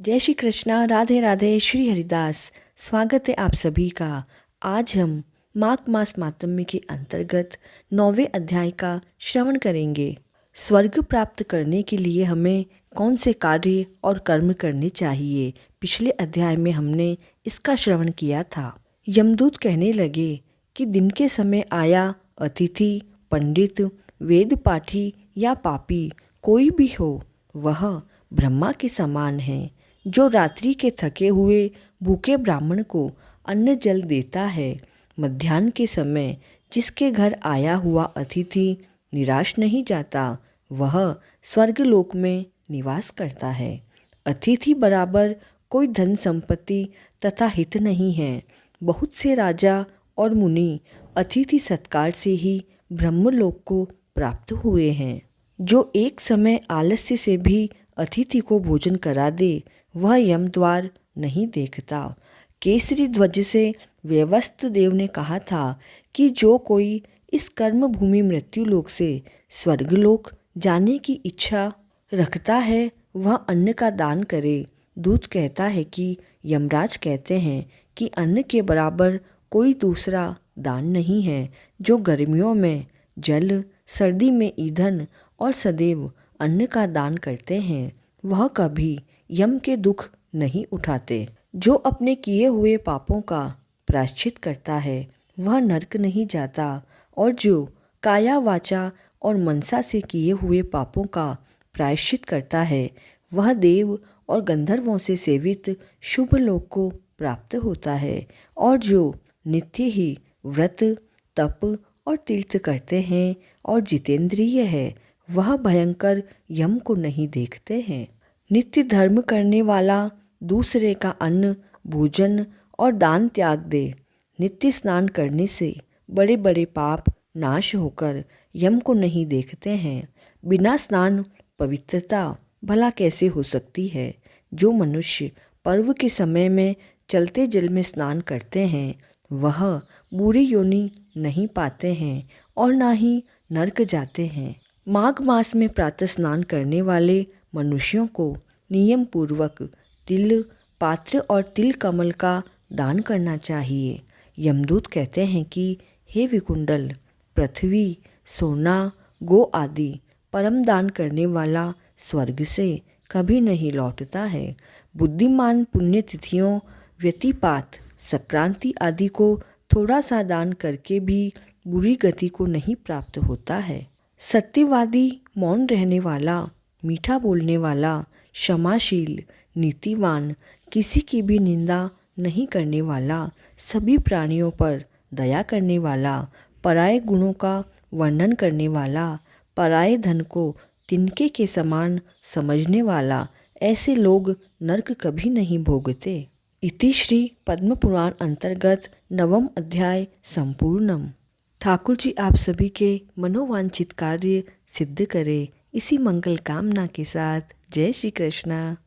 जय श्री कृष्णा, राधे राधे, श्री हरिदास। स्वागत है आप सभी का। आज हम माघ मास मातम्य के अंतर्गत 9वें अध्याय का श्रवण करेंगे। स्वर्ग प्राप्त करने के लिए हमें कौन से कार्य और कर्म करने चाहिए, पिछले अध्याय में हमने इसका श्रवण किया था। यमदूत कहने लगे कि दिन के समय आया अतिथि, पंडित, वेद पाठी या पापी कोई भी हो, वह ब्रह्मा के समान है। जो रात्रि के थके हुए भूखे ब्राह्मण को अन्न जल देता है, मध्याह्न के समय जिसके घर आया हुआ अतिथि निराश नहीं जाता, वह स्वर्गलोक में निवास करता है। अतिथि बराबर कोई धन संपत्ति तथा हित नहीं है। बहुत से राजा और मुनि अतिथि सत्कार से ही ब्रह्मलोक को प्राप्त हुए हैं। जो एक समय आलस्य से भी अतिथि को भोजन करा दे, वह यमद्वार नहीं देखता। केसरी ध्वज से व्यवस्थ देव ने कहा था कि जो कोई इस कर्म भूमि मृत्युलोक से स्वर्गलोक जाने की इच्छा रखता है, वह अन्न का दान करे। दूत कहता है कि यमराज कहते हैं कि अन्न के बराबर कोई दूसरा दान नहीं है। जो गर्मियों में जल, सर्दी में ईंधन और सदैव अन्न का दान करते हैं, वह कभी यम के दुख नहीं उठाते। जो अपने किए हुए पापों का प्रायश्चित करता है, वह नरक नहीं जाता, और जो काया, वाचा और मनसा से किए हुए पापों का प्रायश्चित करता है, वह देव और गंधर्वों से सेवित शुभ लोक को प्राप्त होता है। और जो नित्य ही व्रत, तप और तीर्थ करते हैं और जितेंद्रिय है, वह भयंकर यम को नहीं देखते हैं। नित्य धर्म करने वाला दूसरे का अन्न, भोजन और दान त्याग दे। नित्य स्नान करने से बड़े बड़े पाप नाश होकर यम को नहीं देखते हैं। बिना स्नान पवित्रता भला कैसे हो सकती है। जो मनुष्य पर्व के समय में चलते जल में स्नान करते हैं, वह बुरी योनि नहीं पाते हैं और ना ही नरक जाते हैं। माघ मास में प्रातः स्नान करने वाले मनुष्यों को नियम पूर्वक तिल, पात्र और तिल कमल का दान करना चाहिए। यमदूत कहते हैं कि हे विकुंडल, पृथ्वी, सोना, गो आदि परम दान करने वाला स्वर्ग से कभी नहीं लौटता है। बुद्धिमान पुण्यतिथियों, व्यतिपात, संक्रांति आदि को थोड़ा सा दान करके भी बुरी गति को नहीं प्राप्त होता है। सत्यवादी, मौन रहने वाला, मीठा बोलने वाला, क्षमाशील, नीतिवान, किसी की भी निंदा नहीं करने वाला, सभी प्राणियों पर दया करने वाला, पराये गुणों का वर्णन करने वाला, पराये धन को तिनके के समान समझने वाला, ऐसे लोग नरक कभी नहीं भोगते। इति श्री पद्म पुराण अंतर्गत 9वां अध्याय संपूर्णम। ठाकुर जी आप सभी के मनोवांछित कार्य सिद्ध करे, इसी मंगल कामना के साथ। जय श्री कृष्णा।